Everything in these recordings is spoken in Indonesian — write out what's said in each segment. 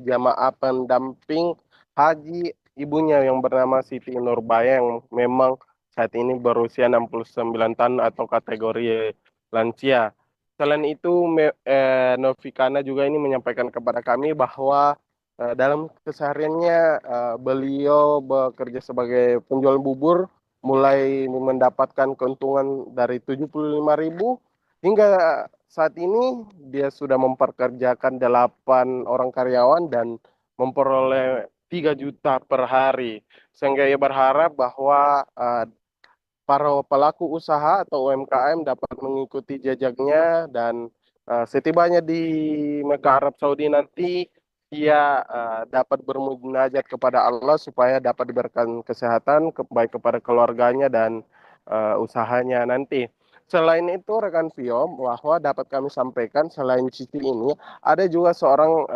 jamaah pendamping haji ibunya yang bernama Siti Nurbaya yang memang saat ini berusia 69 tahun atau kategori lansia. Selain itu, Novikana juga ini menyampaikan kepada kami bahwa dalam kesehariannya beliau bekerja sebagai penjual bubur, mulai mendapatkan keuntungan dari 75.000 hingga saat ini dia sudah memperkerjakan 8 orang karyawan dan memperoleh 3 juta per hari. Sehingga ia berharap bahwa para pelaku usaha atau UMKM dapat mengikuti jejaknya dan setibanya di Mekah Arab Saudi nanti ia dapat bermunajat kepada Allah supaya dapat diberikan kesehatan baik kepada keluarganya dan usahanya nanti. Selain itu rekan Vio, bahwa dapat kami sampaikan selain Siti ini ada juga seorang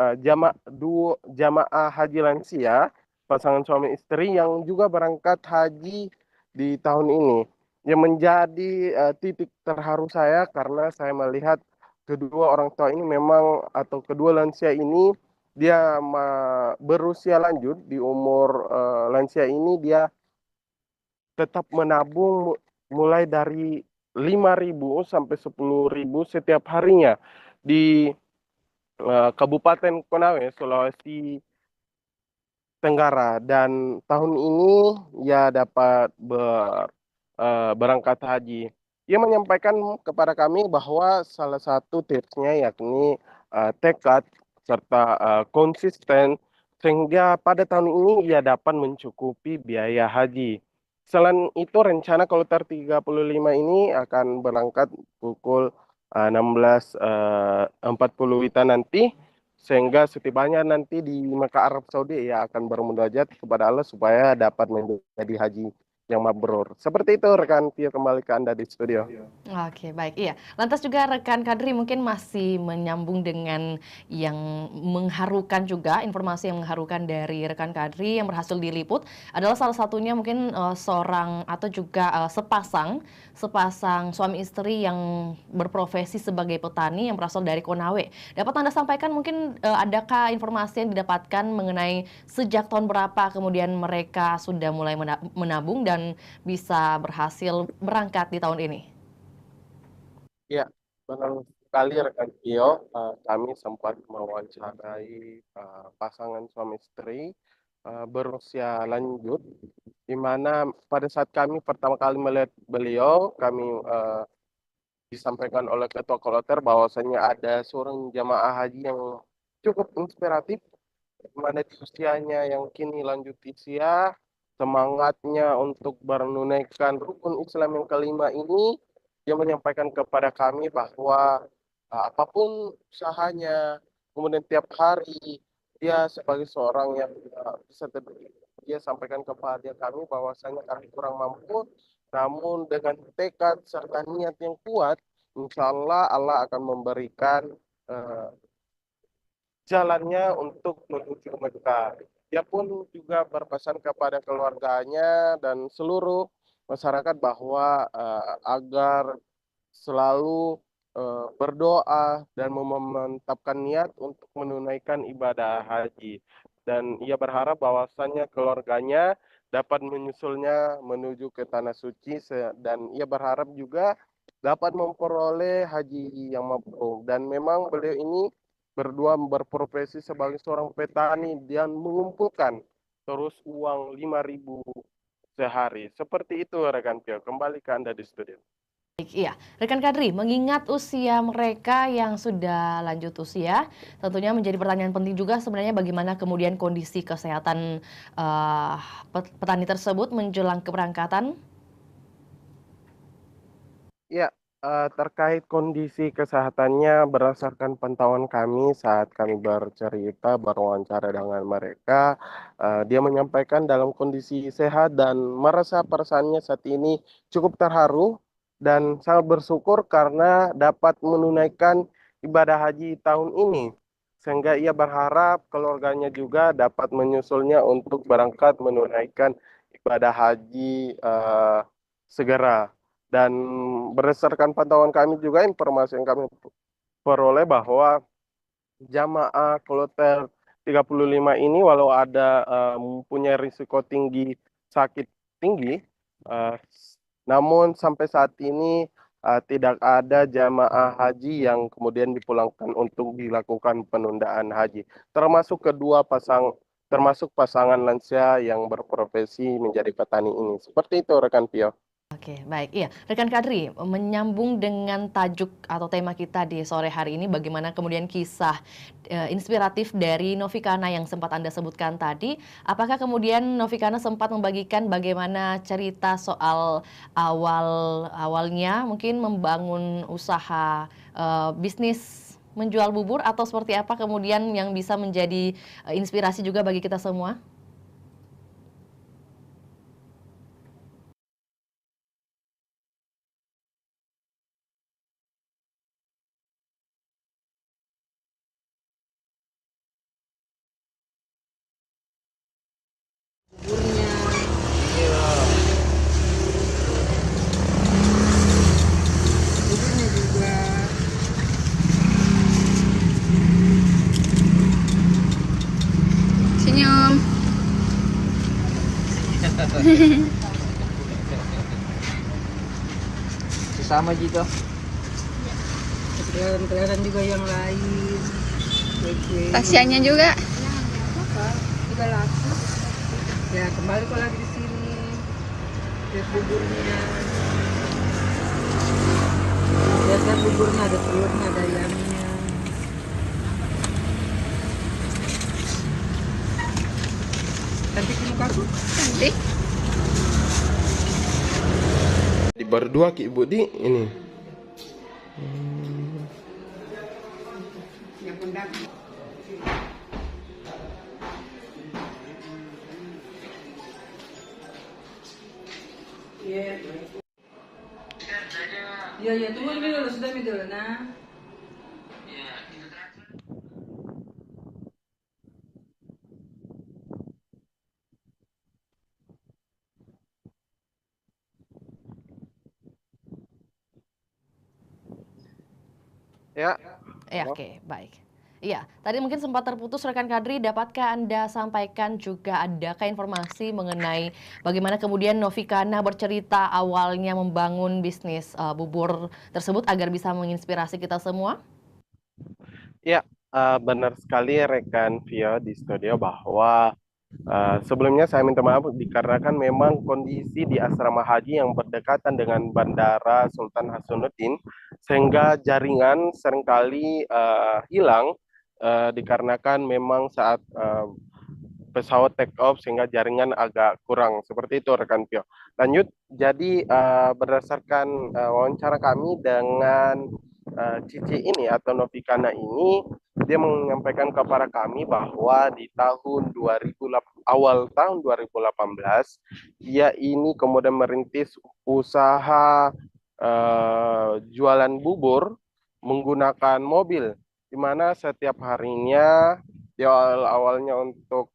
jamaah haji lansia pasangan suami istri yang juga berangkat haji di tahun ini. Yang menjadi titik terharu saya karena saya melihat kedua orang tua ini memang atau kedua lansia ini dia berusia lanjut di umur lansia ini dia tetap menabung mulai dari 5.000 sampai 10.000 setiap harinya di Kabupaten Konawe, Sulawesi Tenggara, dan tahun ini ia dapat berangkat haji. Ia menyampaikan kepada kami bahwa salah satu tipsnya yakni tekad serta konsisten sehingga pada tahun ini ia dapat mencukupi biaya haji. Selain itu rencana kloter 35 ini akan berangkat pukul 16.40 WITA nanti sehingga setibanya nanti di Mekah Arab Saudi ia akan bermunajat kepada Allah supaya dapat menjadi haji yang mabrur. Seperti itu rekan Tio, kembali ke Anda di studio. Oke, baik. Iya. Lantas juga rekan Kadri mungkin masih menyambung dengan yang mengharukan juga, informasi yang mengharukan dari rekan Kadri yang berhasil diliput adalah salah satunya mungkin seorang atau juga sepasang suami istri yang berprofesi sebagai petani yang berasal dari Konawe. Dapat Anda sampaikan mungkin adakah informasi yang didapatkan mengenai sejak tahun berapa kemudian mereka sudah mulai menabung dan bisa berhasil berangkat di tahun ini? Ya, benar sekali rekan Tio. Kami sempat mewawancarai pasangan suami istri berusia lanjut, di mana pada saat kami pertama kali melihat beliau, kami disampaikan oleh ketua kloter bahwasanya ada seorang jamaah haji yang cukup inspiratif, di mana di usianya yang kini lanjut usia, semangatnya untuk menunaikan rukun Islam yang kelima ini, dia menyampaikan kepada kami bahwa apapun usahanya, kemudian tiap hari dia sebagai seorang yang bisa dia sampaikan kepada kami bahwasanya kami kurang mampu, namun dengan tekad serta niat yang kuat, insya Allah Allah akan memberikan eh, jalannya untuk menuju Mekah. Dia pun juga berpesan kepada keluarganya dan seluruh masyarakat bahwa agar selalu berdoa dan memantapkan niat untuk menunaikan ibadah haji. Dan ia berharap bahwasannya keluarganya dapat menyusulnya menuju ke tanah suci dan ia berharap juga dapat memperoleh haji yang mabrur. Dan memang beliau ini berdua berprofesi sebagai seorang petani dan mengumpulkan terus uang 5.000 sehari. Seperti itu rekan Pio. Kembali ke Anda di studio. Baik, iya. Rekan Kadri, mengingat usia mereka yang sudah lanjut usia, tentunya menjadi pertanyaan penting juga sebenarnya bagaimana kemudian kondisi kesehatan eh, petani tersebut menjelang keberangkatan. Ya, terkait kondisi kesehatannya berdasarkan pantauan kami saat kami bercerita, berwawancara dengan mereka, dia menyampaikan dalam kondisi sehat dan merasa perasaannya saat ini cukup terharu dan sangat bersyukur karena dapat menunaikan ibadah haji tahun ini. Sehingga ia berharap keluarganya juga dapat menyusulnya untuk berangkat menunaikan ibadah haji segera. Dan berdasarkan pantauan kami juga informasi yang kami peroleh bahwa jamaah kloter 35 ini walau ada mempunyai risiko tinggi sakit tinggi, eh, namun sampai saat ini tidak ada jamaah haji yang kemudian dipulangkan untuk dilakukan penundaan haji, termasuk pasangan lansia yang berprofesi menjadi petani ini. Seperti itu rekan Pio. Oke, baik. Iya, rekan Kadri, menyambung dengan tajuk atau tema kita di sore hari ini, bagaimana kemudian kisah inspiratif dari Novikana yang sempat Anda sebutkan tadi. Apakah kemudian Novikana sempat membagikan bagaimana cerita soal awalnya mungkin membangun usaha bisnis menjual bubur, atau seperti apa kemudian yang bisa menjadi inspirasi juga bagi kita semua? Buburnya juga. Senyum. Sesama gitu. Keliharan juga yang lain. Tasiannya juga. Juga laku. Ya kembali kok lagi di sini. Lihat buburnya. Lihat buburnya, ada telurnya, ada ayamnya. Cantik mukaku. Cantik. Di berdua Ki Ibu Di ini. Yang pundak. Iya. Iya, tunggu dulu, sudah dulu. Nah. Ya, Ya, oke, baik. Iya, tadi mungkin sempat terputus rekan Kadri, dapatkah Anda sampaikan juga adakah informasi mengenai bagaimana kemudian Novikana bercerita awalnya membangun bisnis bubur tersebut agar bisa menginspirasi kita semua? ya, benar sekali rekan Vio di studio bahwa sebelumnya saya minta maaf dikarenakan memang kondisi di asrama haji yang berdekatan dengan Bandara Sultan Hasanuddin sehingga jaringan seringkali hilang dikarenakan memang saat pesawat take off sehingga jaringan agak kurang. Seperti itu rekan Pio. Lanjut, jadi berdasarkan wawancara kami dengan Cici ini atau Novikana ini, dia menyampaikan kepada kami bahwa di tahun 2008, awal tahun 2018 dia ini kemudian merintis usaha jualan bubur menggunakan mobil, di mana setiap harinya dia awalnya untuk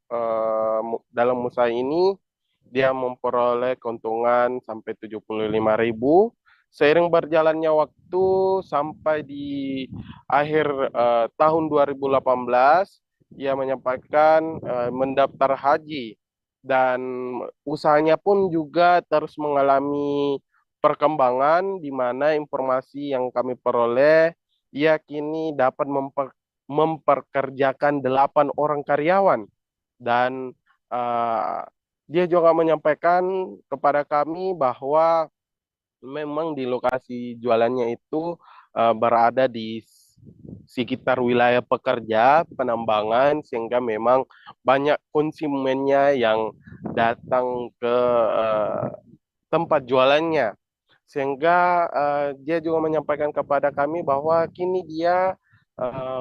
dalam usaha ini dia memperoleh keuntungan sampai 75.000. Seiring berjalannya waktu sampai di akhir tahun 2018, ia menyampaikan mendaftar haji dan usahanya pun juga terus mengalami perkembangan di mana informasi yang kami peroleh, ia kini dapat memperkerjakan 8 orang karyawan dan uh, dia juga menyampaikan kepada kami bahwa memang di lokasi jualannya itu berada di sekitar wilayah pekerja penambangan sehingga memang banyak konsumennya yang datang ke tempat jualannya sehingga dia juga menyampaikan kepada kami bahwa kini dia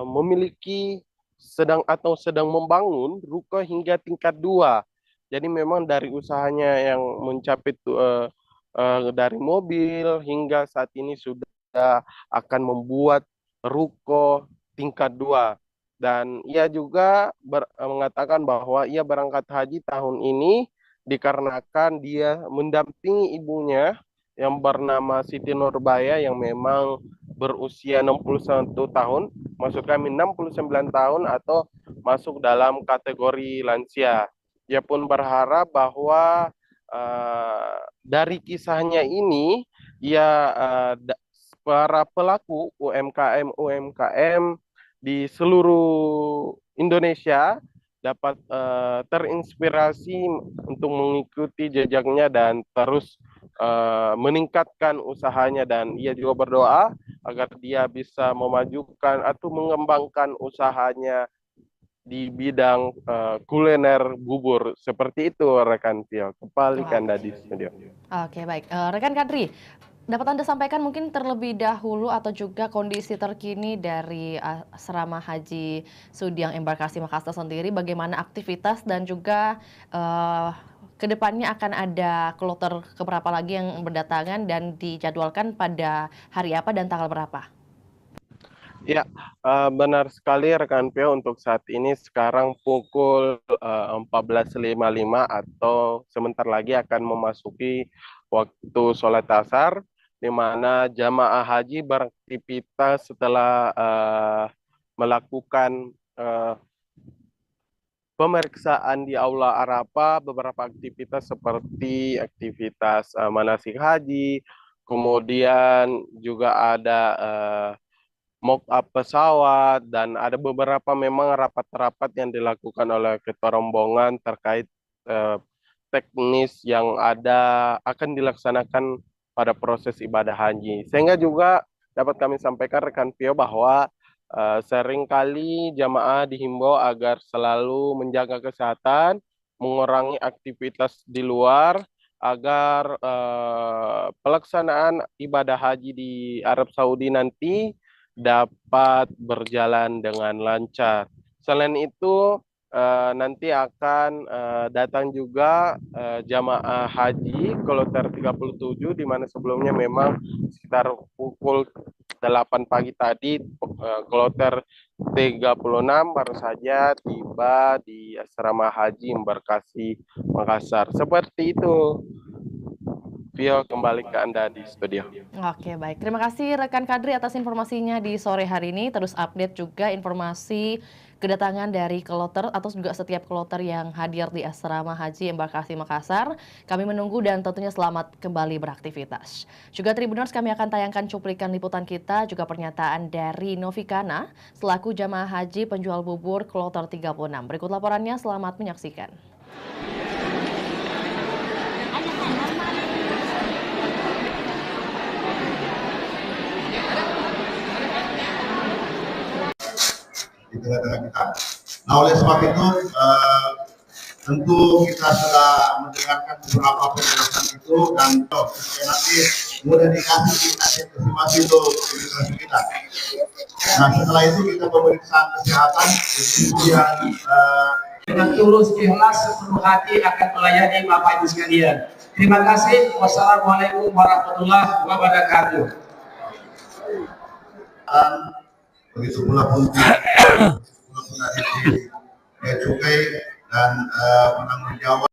memiliki sedang membangun ruko hingga tingkat 2. Jadi memang dari usahanya yang mencapai dari mobil hingga saat ini sudah akan membuat ruko tingkat 2. Dan ia juga mengatakan bahwa ia berangkat haji tahun ini dikarenakan dia mendampingi ibunya yang bernama Siti Nurbaya yang memang berusia 61 tahun, maksud kami 69 tahun atau masuk dalam kategori lansia. Ia pun berharap bahwa dari kisahnya ini, para pelaku UMKM di seluruh Indonesia dapat terinspirasi untuk mengikuti jejaknya dan terus meningkatkan usahanya, dan ia juga berdoa agar dia bisa memajukan atau mengembangkan usahanya di bidang kuliner bubur. Seperti itu rekan Tio. Kembali ke Anda di studio. Oke, baik. Rekan Kadri, dapat Anda sampaikan mungkin terlebih dahulu atau juga kondisi terkini dari Asrama Haji Sudiang Embarkasi Makassar sendiri, bagaimana aktivitas dan juga kedepannya akan ada kloter keberapa lagi yang berdatangan dan dijadwalkan pada hari apa dan tanggal berapa? Ya, benar sekali rekan Pio. Untuk saat ini sekarang pukul 14.55 atau sebentar lagi akan memasuki waktu sholat asar, di mana jamaah haji beraktivitas setelah melakukan pemeriksaan di Aula Arafah, beberapa aktivitas seperti aktivitas manasik haji, kemudian juga ada mock up pesawat, dan ada beberapa memang rapat-rapat yang dilakukan oleh ketua rombongan terkait eh, teknis yang akan dilaksanakan pada proses ibadah haji. Sehingga juga dapat kami sampaikan rekan Pio bahwa seringkali jamaah dihimbau agar selalu menjaga kesehatan, mengurangi aktivitas di luar agar pelaksanaan ibadah haji di Arab Saudi nanti dapat berjalan dengan lancar. Selain itu, nanti akan datang juga jamaah haji kloter 37, di mana sebelumnya memang sekitar pukul 8 pagi tadi kloter 36 baru saja tiba di Asrama Haji Embarkasi Makassar. Seperti itu. Vio, kembali ke Anda di studio. Oke, baik. Terima kasih rekan Kadri atas informasinya di sore hari ini. Terus update juga informasi kedatangan dari kloter atau juga setiap kloter yang hadir di Asrama Haji Embarkasi Makassar. Kami menunggu dan tentunya selamat kembali beraktivitas. Juga Tribuners, kami akan tayangkan cuplikan liputan kita, juga pernyataan dari Novikana selaku jamaah haji penjual bubur kloter 36. Berikut laporannya, selamat menyaksikan. Di tengah-tengah kita. Nah, oleh sebab itu tentu kita sudah mendengarkan beberapa penjelasan itu, dan supaya nanti mudah dikasih kita estimasi untuk administrasi kita. Nah, setelah itu kita pemeriksaan kesehatan, kemudian dengan tulus ikhlas sepenuh hati akan melayani Bapak Ibu sekalian. Terima kasih. Wassalamualaikum warahmatullahi wabarakatuh. Begitu pula pun dari cukai dan penanggung jawab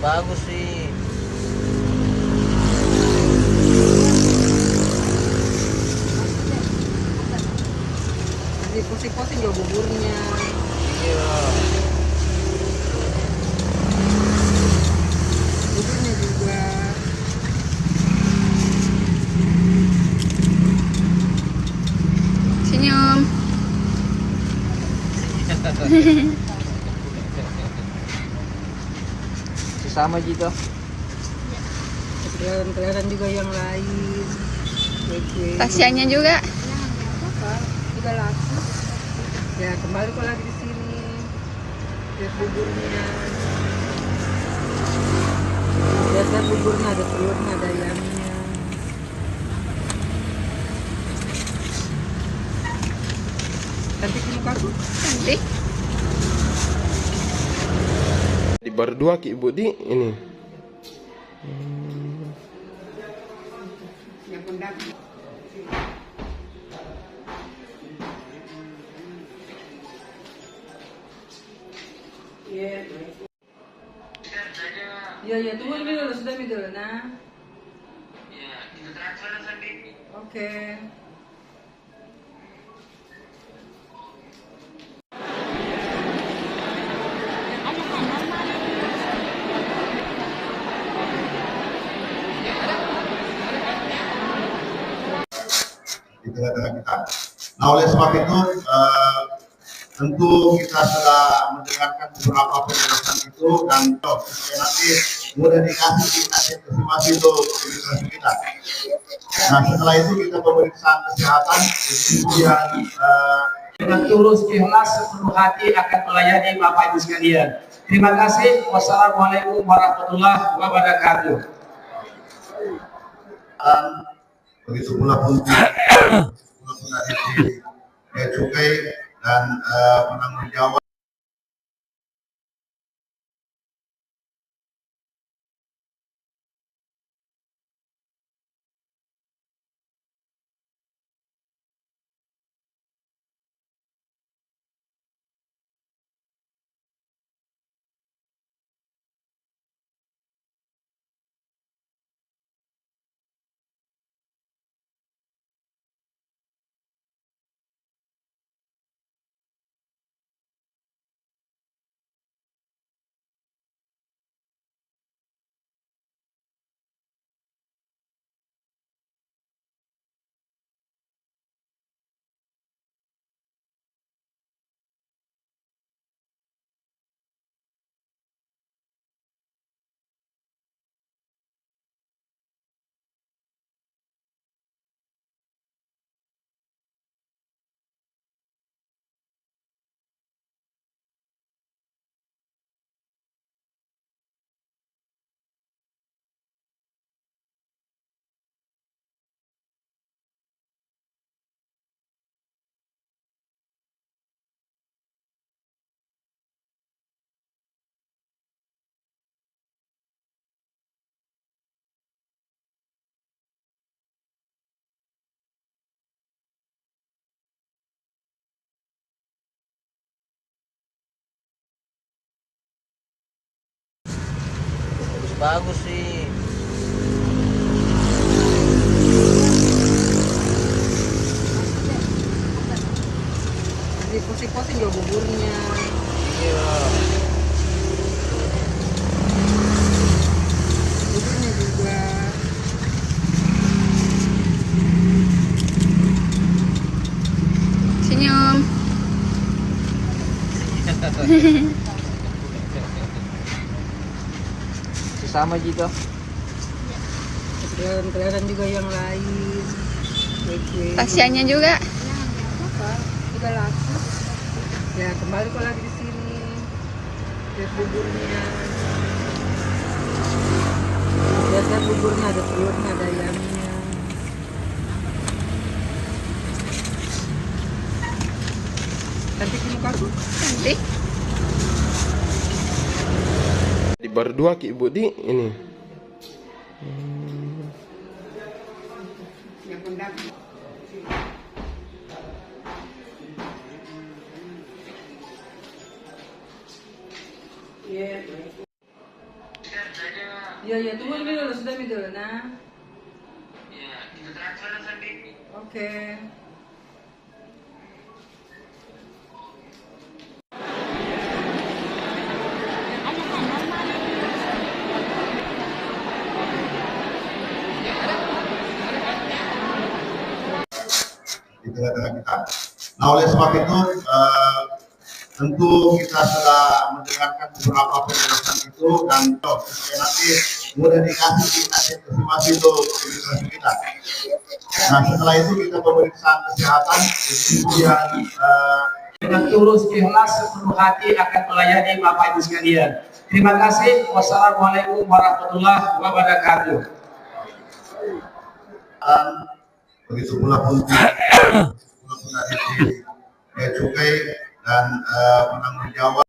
bagus sih. Nanti posting-posting juga buburnya. Iya. Buburnya juga. Senyum. Sama gitu. Kelihatan juga yang lain. Kue-kue. Tasiannya juga. Apa? Udah laku. Ya kembali kok lagi di sini. Lihat buburnya. Lihat buburnya ada telurnya, ada ayamnya. Cantik mukaku. Cantik. Berdua Ki Ibu di ini. Ya kondak. Ya, tunggu dulu, sudah dulu, nah. Ya, kita transfer nanti. Oke. di tengah-tengah kita. Nah, oleh sebab itu tentu kita sudah mendengarkan beberapa penjelasan itu dan supaya nanti mudah dikasih informasi untuk imigrasi kita. Nah, setelah itu kita pemeriksaan kesehatan, kemudian Dengan tulus ikhlas sepenuh hati akan melayani Bapak Ibu sekalian. Terima kasih. Wassalamualaikum warahmatullahi wabarakatuh. dan begitu pula untuk bea cukai dan penanggung jawab. Bagus sih. Nanti posting-posting juga buburnya. Iya. Buburnya juga. Senyum. Sama gitu. Kelihatan juga yang lain. Kue-kue. Tasiannya juga. Apa? Udah laku. Ya kembali kok lagi di sini. Lihat buburnya. Lihat buburnya ada telurnya, ada ayamnya. Cantik mukaku. Cantik. Berdua Ki Ibu di ini. Ya kondak. Ya. Iya, iya, tunggu dulu, sudah dulu. Nah, Ya, kita transfer sampai. oke. di tengah-tengah kita. Nah, oleh sebab itu tentu kita sudah mendengarkan beberapa penjelasan itu dan supaya nanti mudah dikasih informasi untuk imigrasi kita. Nah, setelah itu kita pemeriksaan kesehatan, kemudian Dengan tulus ikhlas sepenuh hati akan melayani Bapak Ibu sekalian. Terima kasih. Wassalamualaikum warahmatullahi wabarakatuh. dan begitu pula pun dari bea cukai dan penanggung jawab.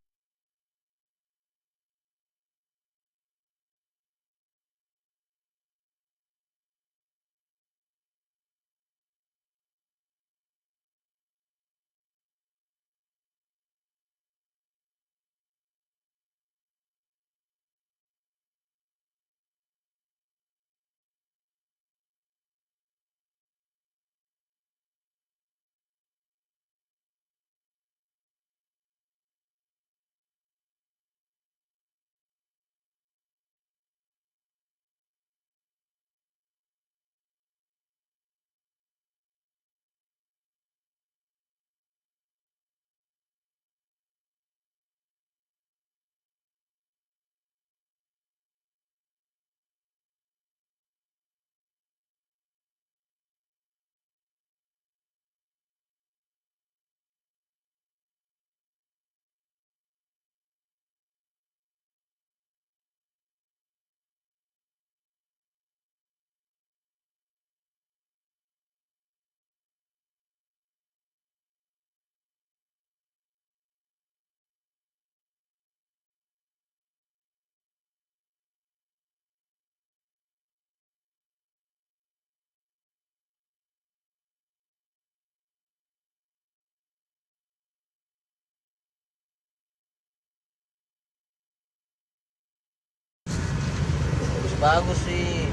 Bagus sih.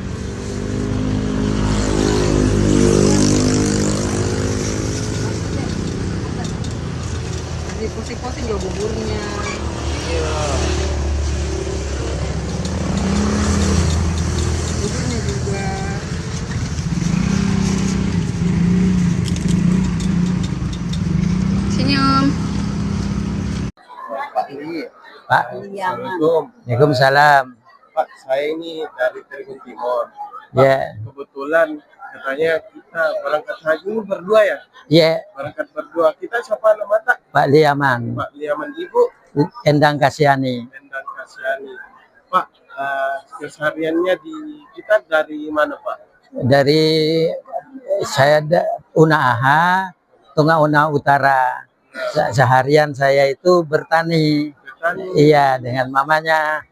Jadi pusing-pusing juga buburnya. Iya. Buburnya juga. Senyum. Pak Li, Pak, Assalamualaikum. Waalaikumsalam. Pak, saya ini dari Tribun Timur. Pak, Ya, kebetulan katanya kita berangkat haji ini berdua ya? ya, Berangkat berdua. Kita siapa nama tak? Pak Liaman, Pak Liaman, Ibu Endang Kasiani. Endang Kasiani. Pak, kesehariannya di kita dari mana Pak? Dari saya Unaha, Tunga Una Utara. Seharian saya itu bertani. Bertani. Iya, dengan mamanya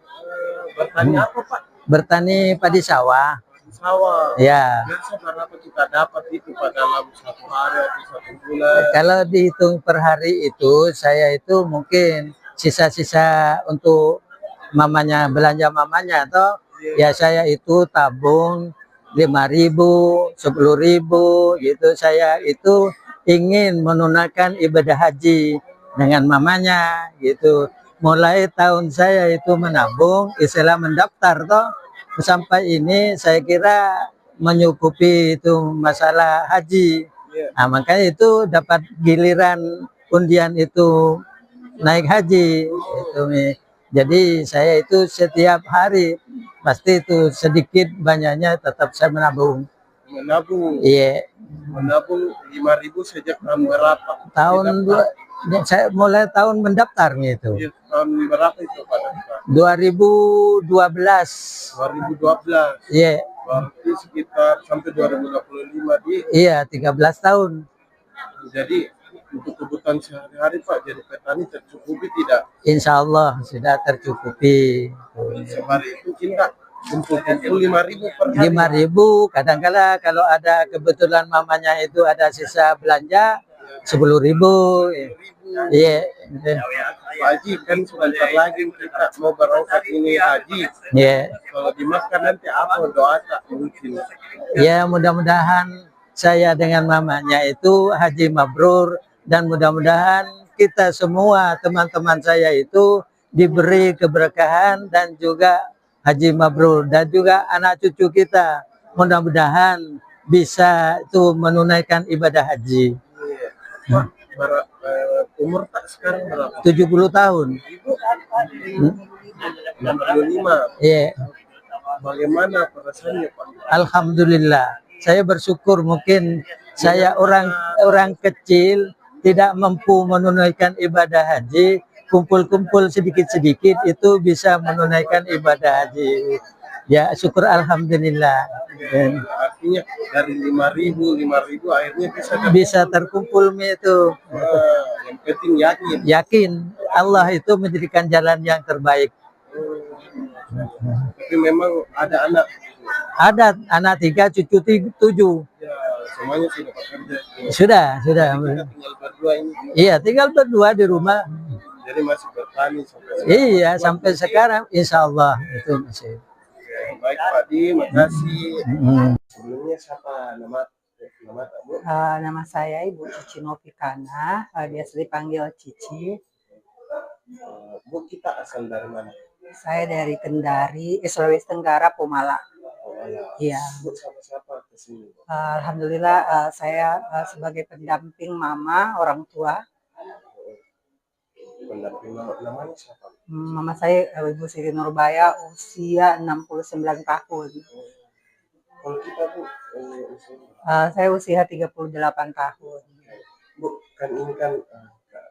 Bertani apa Pak? bertani padi sawah. Di sawah. Ya, Biasa berapa kita dapat itu Pak dalam satu hari atau satu bulan? kalau dihitung per hari itu saya itu mungkin sisa-sisa untuk mamanya, belanja mamanya atau ya saya itu tabung 5.000, 10.000 gitu. Saya itu ingin menunaikan ibadah haji dengan mamanya gitu. Mulai tahun saya itu menabung, istilah mendaftar toh sampai ini saya kira menyukupi itu masalah haji. Nah, makanya itu dapat giliran undian itu naik haji itu Mi. Jadi saya itu setiap hari pasti itu sedikit banyaknya tetap saya menabung. Menabung. Iya, Menabung 5.000 sejak tahun berapa? tahun saya mulai tahun mendaftar gitu. Iya, tahun berapa itu Pak? 2012. 2012. Iya, Berarti sekitar sampai 2025 di. iya 13 tahun. Jadi untuk kebutuhan sehari-hari Pak jadi petani tercukupi tidak? Insya Allah sudah tercukupi. Sehari itu kita kumpul-kumpul 5.000 per hari. 5.000, kadang-kala kalau ada kebetulan mamanya itu ada sisa belanja 10.000. Iya. Pak Haji, kan sebentar lagi kita mau berangkat ini haji. Iya. Kalau di Makkah nanti apa doa tak mungkin? Ya, mudah-mudahan saya dengan mamanya itu haji mabrur, dan mudah-mudahan kita semua teman-teman saya itu diberi keberkahan dan juga haji mabrur, dan juga anak cucu kita mudah-mudahan bisa itu menunaikan ibadah haji. Umur tak sekarang berapa? 70 tahun. 65. Iya. Bagaimana perasaannya, Pak? Alhamdulillah. Saya bersyukur, mungkin saya orang kecil tidak mampu menunaikan ibadah haji, kumpul-kumpul sedikit-sedikit itu bisa menunaikan ibadah haji. Ya, syukur alhamdulillah. Dan Artinya dari 5.000 akhirnya bisa terkumpul itu. yang penting yakin. Yakin Allah itu menjadikan jalan yang terbaik. Tapi memang ada anak. Ada anak 3, cucu 7. Ya, semuanya sudah bekerja. Sudah. Kita tinggal berdua ini. Iya, tinggal berdua di rumah. Jadi masih bertani sampai sekarang. Iya, sampai sekarang insya Allah itu masih. Baik Pak Di, makasih. Sebelumnya siapa nama Bu? Nama saya Ibu Cici Novikana, biasa dipanggil Cici. Bu, kita asal dari mana? Saya dari Kendari, Sulawesi Tenggara, Pomala. Iya. Bu, siapa ke sini? Alhamdulillah saya sebagai pendamping mama, orang tua. Pendamping namanya siapa? Mama saya Ibu Siti Nurbaya, usia 69 tahun. Kalau kita Bu, Saya usia 38 tahun. Bu, kan ini kan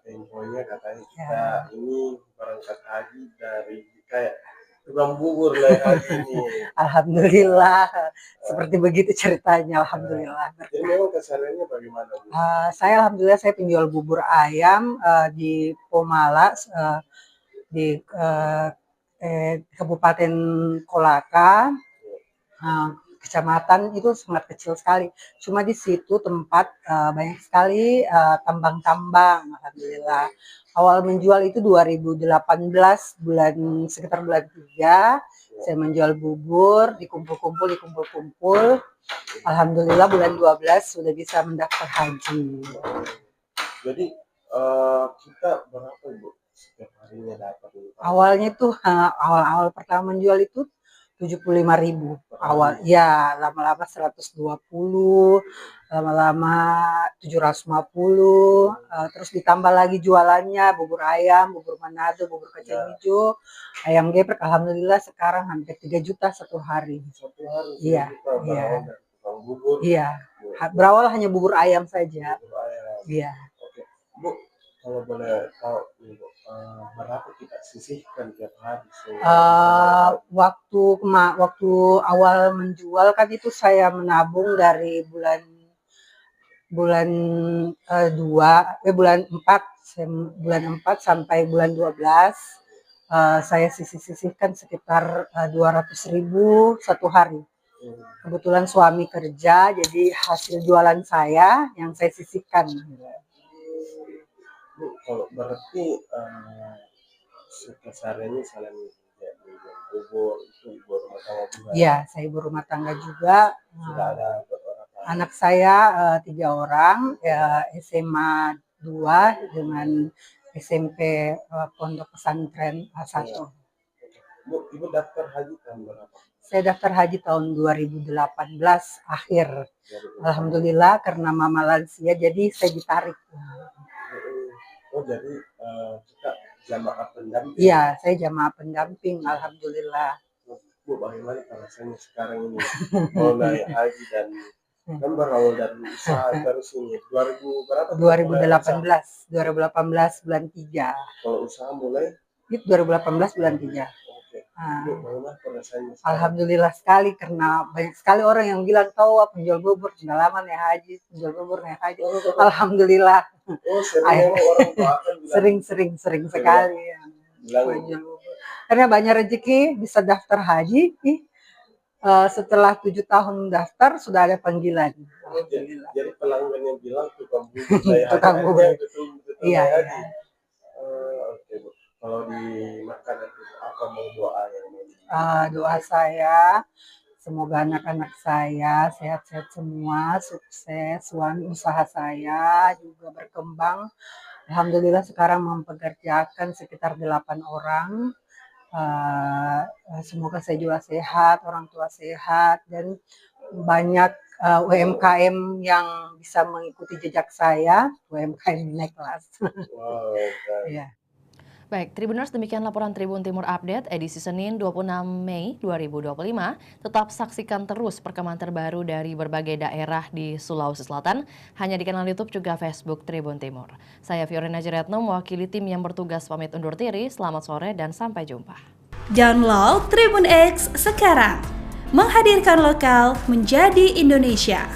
infonya katanya kita ini berangkat haji dari kayak tukang bubur lah haji ini. Alhamdulillah, seperti begitu ceritanya. Alhamdulillah. Jadi memang kesehariannya bagaimana Bu? Saya alhamdulillah saya penjual bubur ayam di Pomala, di Kabupaten Kolaka, kecamatan itu sangat kecil sekali. Cuma di situ tempat banyak sekali tambang-tambang. Alhamdulillah. Awal menjual itu 2018 sekitar bulan 3. Saya menjual bubur, dikumpul-kumpul. Alhamdulillah bulan 12 sudah bisa mendaftar haji. Jadi kita berapa Bu setiap harinya dapat? Awalnya tuh awal pertama menjual itu 75.000 awal, ya lama-lama 120, lama-lama 750, terus ditambah lagi jualannya bubur ayam, bubur Manado, bubur kacang hijau, ayam geprek. Alhamdulillah sekarang hampir 3 juta satu hari. Iya. Berawal hanya bubur ayam saja. Iya. Oke. Bu, kalau boleh tahu berapa kita sisihkan tiap hari? Waktu awal menjual kan itu saya menabung dari bulan 4 sampai bulan 12. Saya sisihkan sekitar 200.000 satu hari. Kebetulan suami kerja, jadi hasil jualan saya yang saya sisihkan. Bu, kalau berarti kesehariannya selain bubur itu ibu rumah tangga juga? Iya, saya ibu rumah tangga juga. Sudah ada beberapa anak saya 3 orang, SMA 2 dengan SMP Pondok Pesantren 1. Bu, Ibu daftar haji tahun berapa? Saya daftar haji tahun 2018 akhir. Alhamdulillah karena mama lansia jadi saya ditarik. Oh, jadi kita jamaah pendamping? Iya, saya jamaah pendamping. Alhamdulillah. Bu, bagaimana rasanya sekarang ini mau naik haji dan kan berawal dari usaha terus ini 2018 bulan 3. Kalau usaha mulai itu 2018 bulan 3. Bu, bagaimana perasaannya sekarang? Alhamdulillah sekali karena banyak sekali orang yang bilang tahu penjual bubur sudah lama naik haji, penjual bubur naik haji. Alhamdulillah. Sering sekali yang penjual bubur. Karena banyak rezeki bisa daftar haji. Setelah 7 tahun daftar sudah ada panggilan. Jadi pelanggan yang bilang tukang bubur saya tukang bubur. Iya. Oke, Bu. Kalau di makanan itu apa mau doa yang mau Doa saya semoga anak-anak saya sehat-sehat semua, sukses, usaha saya juga berkembang. Alhamdulillah sekarang mempekerjakan sekitar 8 orang. Semoga saya juga sehat, orang tua sehat, dan banyak UMKM yang bisa mengikuti jejak saya, UMKM naik kelas. Wow, Iya. Baik, Tribuners, demikian laporan Tribun Timur Update edisi Senin 26 Mei 2025. Tetap saksikan terus perkembangan terbaru dari berbagai daerah di Sulawesi Selatan hanya di kanal YouTube juga Facebook Tribun Timur. Saya Fiorina Jeretno mewakili tim yang bertugas pamit undur diri. Selamat sore dan sampai jumpa. Download Tribun X sekarang. Menghadirkan lokal menjadi Indonesia.